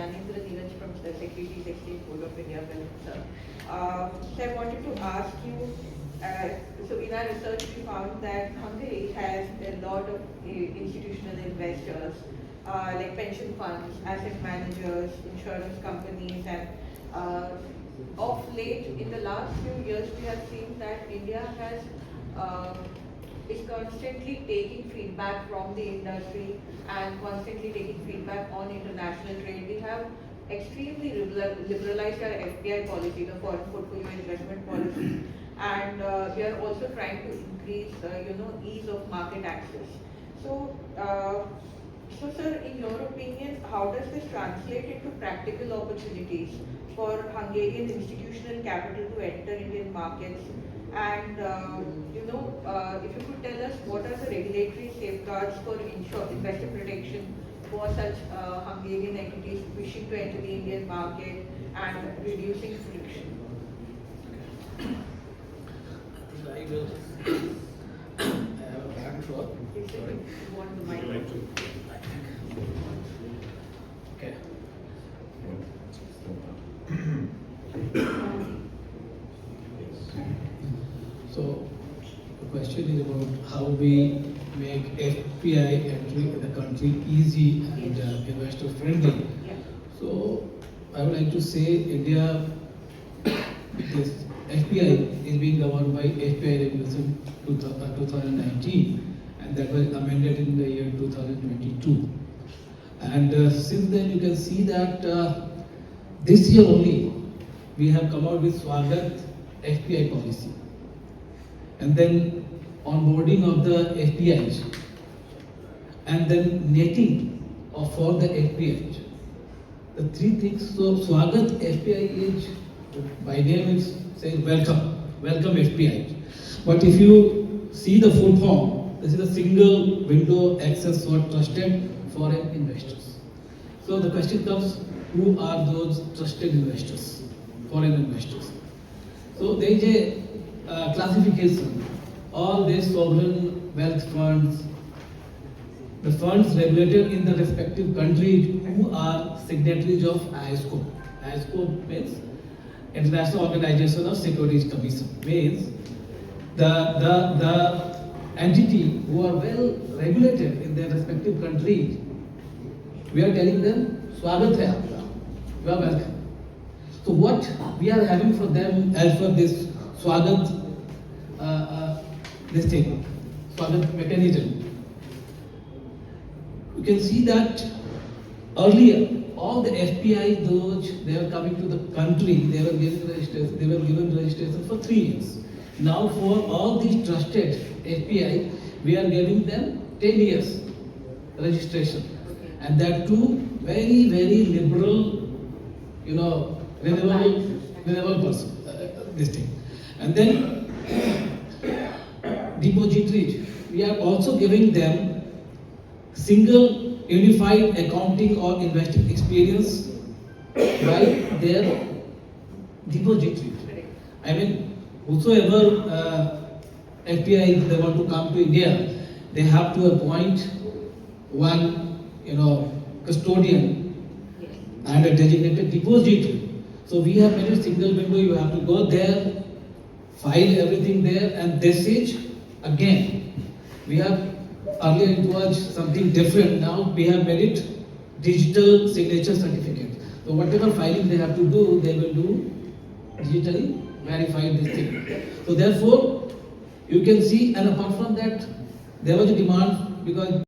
Gyanendra Neeraj from the Securities Exchange Board of India. Sir. So I wanted to ask you, so in our research we found that Hungary has a lot of institutional investors like pension funds, asset managers, insurance companies, and of late in the last few years we have seen that India has is constantly taking feedback from the industry and constantly taking feedback on international trade. We have extremely liberalized our FPI policy, the foreign portfolio investment policy, and we are also trying to increase, ease of market access. So, so sir, in your opinion, how does this translate into practical opportunities for Hungarian institutional capital to enter Indian markets? And if you could tell us what are the regulatory safeguards for investor protection for such Hungarian entities wishing to enter the Indian market and reducing friction? I will. I have a bad throat. If you want the mic. Okay. So the question is about how we make FPI entry in the country easy and investor friendly. Yeah. So I would like to say India, this FPI is being governed by FPI Regulation 2019, and that was amended in the year 2022. And since then you can see that this year only we have come out with Swagat FPI policy, and then onboarding of the FPIs, and then netting for the FPIs. The three things. So Swagat FPI is, by name is saying welcome FPI. But if you see the full form, this is a single window access for trusted foreign investors. So the question comes, who are those trusted investors, foreign investors? So there is a classification. All these sovereign wealth funds, the funds regulated in the respective countries who are signatories of ISCO. ISCO means International Organization of Securities Commission. Means the entity who are well regulated in their respective countries, we are telling them, Swagat hai aapka, you are welcome. So what we are having for them as for this Swagat, this thing, Swagat mechanism, you can see that earlier all the FPI, those they were coming to the country, they were given registration for 3 years. Now for all these trusted FPI, we are giving them 10 years registration, and that too very liberal, renewable person, this thing. And then depositories, we are also giving them single unified accounting or investing experience by their depository. I mean, whosoever FPI they want to come to India, they have to appoint one, custodian and a designated depository. So we have made a single window. You have to go there, file everything there, and this is again. We have earlier it was something different. Now we have made it digital signature certificate. So whatever filing they have to do, they will do digitally verified this thing. So therefore, you can see, and apart from that, there was a demand because